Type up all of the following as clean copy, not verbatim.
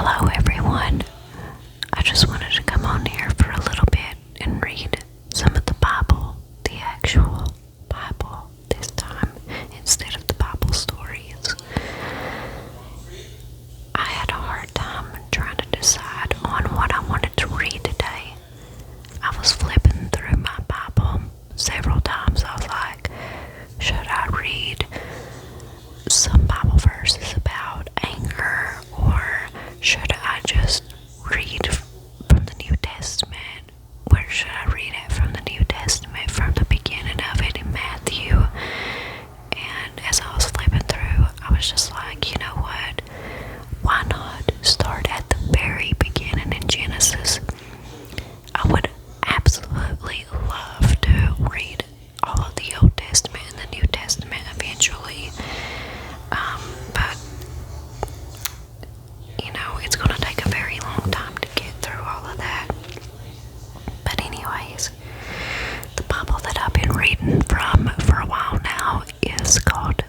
Hello, everyone. I just wanted to come on here for a little bit and read some of the Bible, the actual Bible this time, instead of the Bible stories. I had a hard time trying to decide on what I wanted to read today. I was flipping through my Bible several times. I was like, should I read some Bible verses about anger, or should I just read from the New Testament? Where should I read it from the New Testament, from the beginning of it in Matthew? And as I was flipping through, I was just like, you know what? Why not start at the very beginning in Genesis? I would absolutely love to read all of the Old Testament and the New Testament eventually. But it's going to take a very long time to get through all of that. But anyways, the Bible that I've been reading from for a while now is called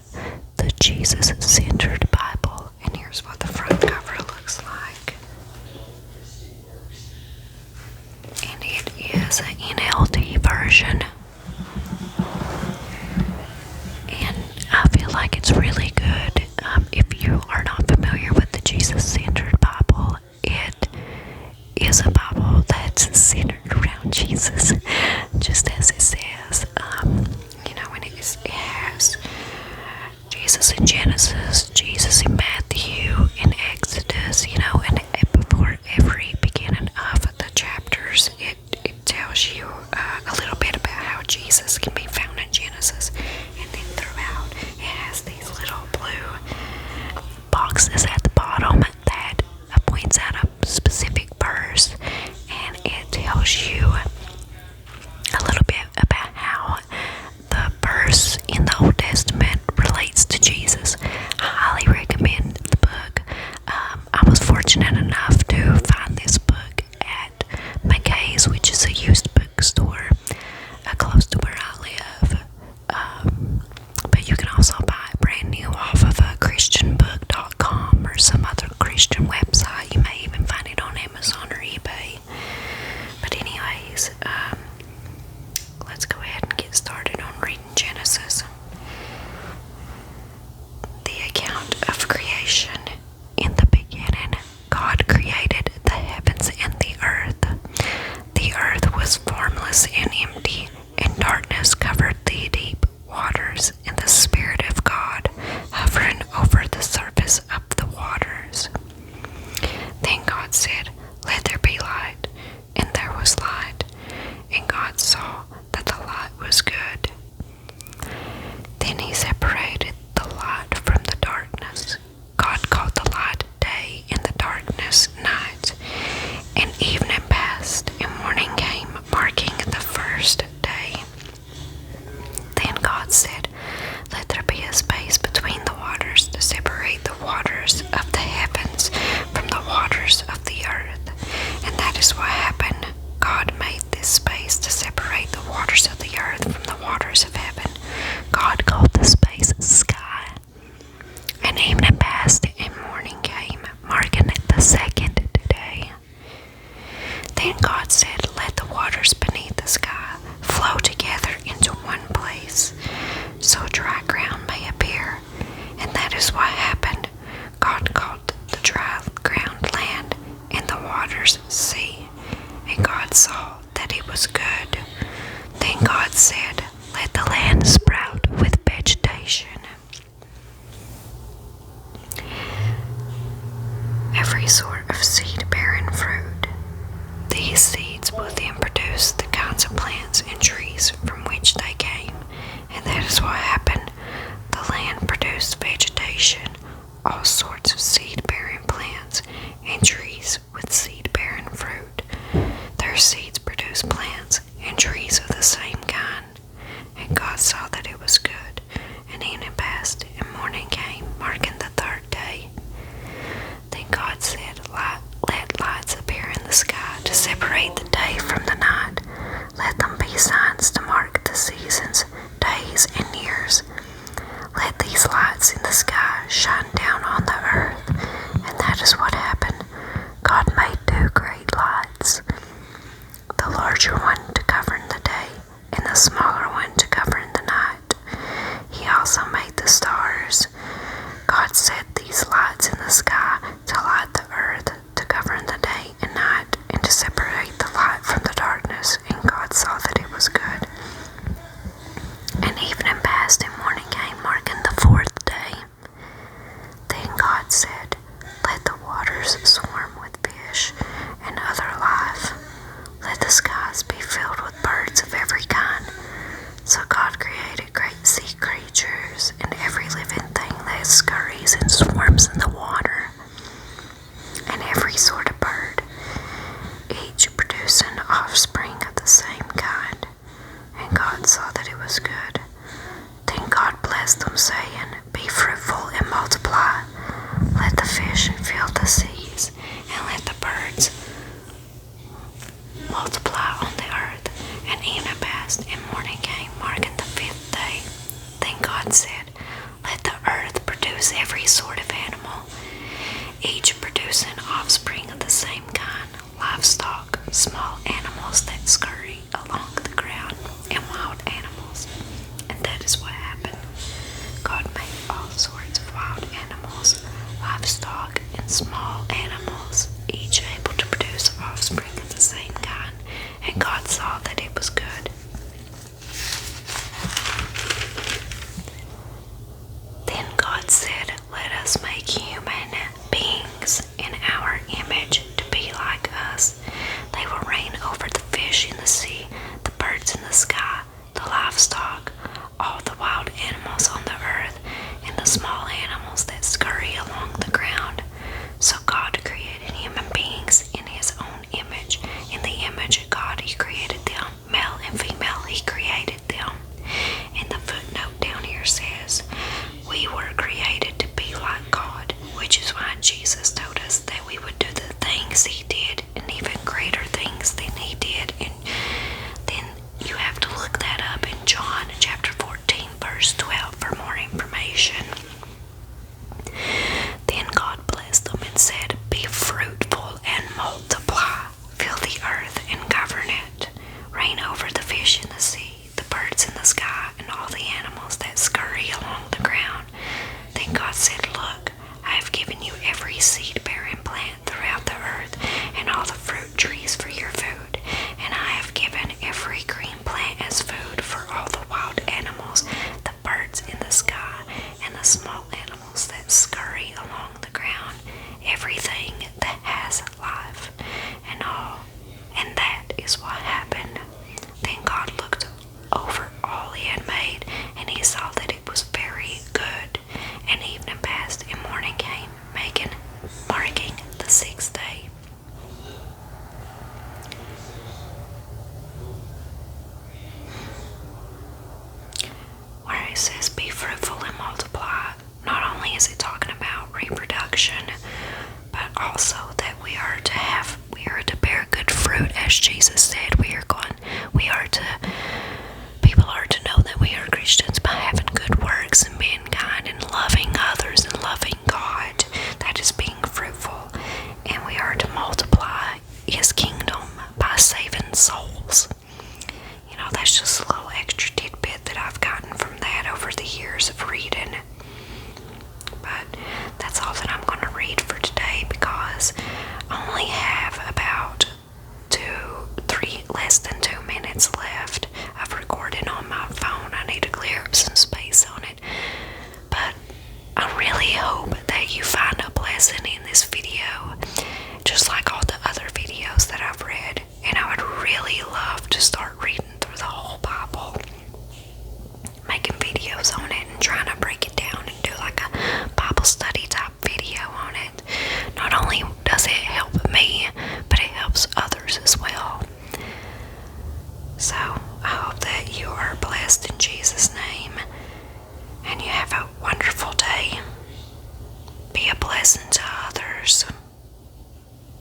the Jesus-Centered Bible. And here's what the front cover looks like. And it is an NLT version. And I feel like it's really good. If you are not familiar with the Jesus-Centered Bible, it is a Bible that's centered around Jesus, just as it says. And it has Jesus in Genesis, Jesus in Matthew, in Exodus, and before every beginning of the chapters, it tells you a little bit about how Jesus can be found in Genesis. And then throughout, it has these little blue boxes at the bottom that points out a specific verse, and it tells you a little bit about how the verse in the Old Testament relates to Jesus. I highly recommend the book. I was fortunate enough to find this book at McKay's, which is a used bookstore close to where I live. But you can also buy it brand new off of christianbook.com or some other Christian website. You may even find it on Amazon or eBay. But anyways, let's go ahead and get started on reading Genesis. The account of creation. In the beginning, God created the heavens and the earth. The earth was formless and empty, and darkness covered the deep waters, and the Spirit of God hovering over the surface of the waters. Then God said, "Let there be light," and there was light. And God saw that the light was good. Then he separated the light from the darkness. God called the light day, and the darkness night. And evening passed, and morning came, marking the first day. Then God said, "Let there be a space between the waters to separate the waters of the heavens from the waters of the earth." And that is what happened. God made this space to separate the waters of the earth from the waters of heaven. God called the space sky. And evening passed, and morning came, marking the second day. Then God said, "Let the waters beneath the sky flow together into one place, so dry ground may appear." And that is what happened. God called the dry ground land, and the waters sea. And God saw that it was good. Then God said, "Let the land sprout with vegetation, every sort of seed-bearing fruit. These seeds will then produce the kinds of plants and trees from which they came." And that is what happened. The land produced vegetation, all sorts of seed-bearing plants, and trees with seed-bearing fruit. Their seeds produced plants and trees of the same kind. And God saw that it was good. And evening passed, and morning came, marking the third day. Then God said, "Let lights appear in the sky to separate the day from the night. Let them be signs to mark the seasons, days, and years. Let these lights in the sky shine down on the earth." And that is what happened. waters swarm with fish and other life. Let the skies be filled with birds of every kind. So God created great sea creatures and every living thing that scurries and swarms in the water, and every sort of bird, each producing offspring of the same kind. And God saw that it was good. Then God blessed them, saying, Be fruitful and multiply. Let the fish fill the seas, and let the birds multiply on the earth. And evening passed, and morning came, marking the 5th day. Then God said, Let the earth produce every sort of animal, each producing offspring of the same kind, livestock, small animals that scurry along the ground, and wild animals. And that is what happened. God made all sorts of wild animals, livestock, and small animals, each able to produce offspring of the same kind. And God saw that it was good. Then God said, Let us make human beings in our image to be like us. They will reign over the fish in the sea, the birds in the sky, the livestock, all the wild animals on the earth, and the small animals that scurry along the ground. So God created human beings in his own image. In the image of God he created them. Male and female he created them. And the footnote down here says, We were created to be like God, which is why Jesus told us that we would do the things he did and even greater things than he did. And then you have to look that up in John chapter 14 verse 12 for more information. Then God blessed them and said, Be fruitful and multiply, fill the earth and govern it, reign over the fish in the sea, the birds in the sky, and all the animals that scurry along the ground. Then God said, Look, I have given you every seed-bearing plant throughout the earth, and all the fruit trees for your food, and I have given every green plant as food for all the wild animals, the birds in the sky, and the small animals that scurry along the ground, everything that has life, and that is what happened. Then God looked over all he had made, and he saw that it was very good. And evening passed, and morning came, marking the 6th day. Where it says, Be fruitful and multiply, not only is it talking about reproduction, but also that we are to bear good fruit, as Jesus said. People are to know that we are Christians by having good works and being kind and loving others and loving God. That is being fruitful. And we are to multiply his kingdom by saving souls. That's just a little extra tidbit that I've gotten from that over the years of reading. But that's all that I'm going to read for today, because I only have about less than 2 minutes left of recording on my phone. I need to clear up some space on it. But I really hope that you find a blessing in this video, just like all the other videos that I've read. And I would really love to start